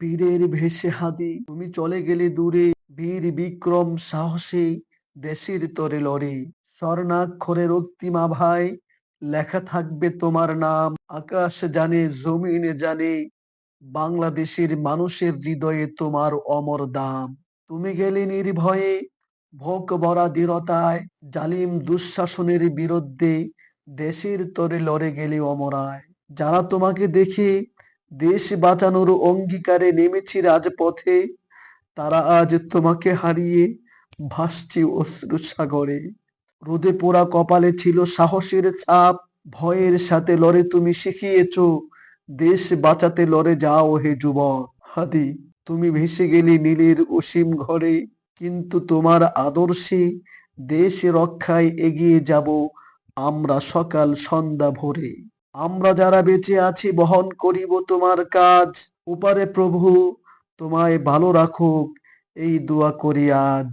বীরের ভেসে হাদি তুমি চলে গেলে দূরে, বীর বিক্রম সাহসে দেশের তরে লড়ে। স্বর্ণাক্ষরে রক্তিম আভায় লেখা থাকবে তোমার নাম। আকাশ জানে, জমিন জানে, বাংলাদেশের মানুষের হৃদয়ে তোমার অমর দাম। তুমি গেলে নির্ভয়ে, ভোগ ভরা দৃঢ়তায়, জালিম দুঃশাসনের বিরুদ্ধে দেশের তরে লড়ে গেলে অমরায়। যারা তোমাকে দেখে দেশ বাঁচানোর অঙ্গীকারে নেমেছে রাজপথে, তারা আজ তোমাকে হারিয়ে ভাসছে অশ্রু সাগরে। রোদে পোড়া কপালে ছিল সাহসের ছাপ, ভয়ের সাথে লড়ে তুমি শিখিয়েছো, দেশ বাঁচাতে লড়ে যাও হে যুবক। হাদি তুমি ভেসে গেলে নীলের অসীম ঘরে, কিন্তু তোমার আদর্শে দেশ রক্ষায় এগিয়ে যাব আমরা সকাল সন্ধ্যা ভোরে। আমরা যারা বেঁচে আছি বহন করিব তোমার কাজ। ওপারে প্রভু তোমায় ভালো রাখুক, এই দোয়া করি আজ।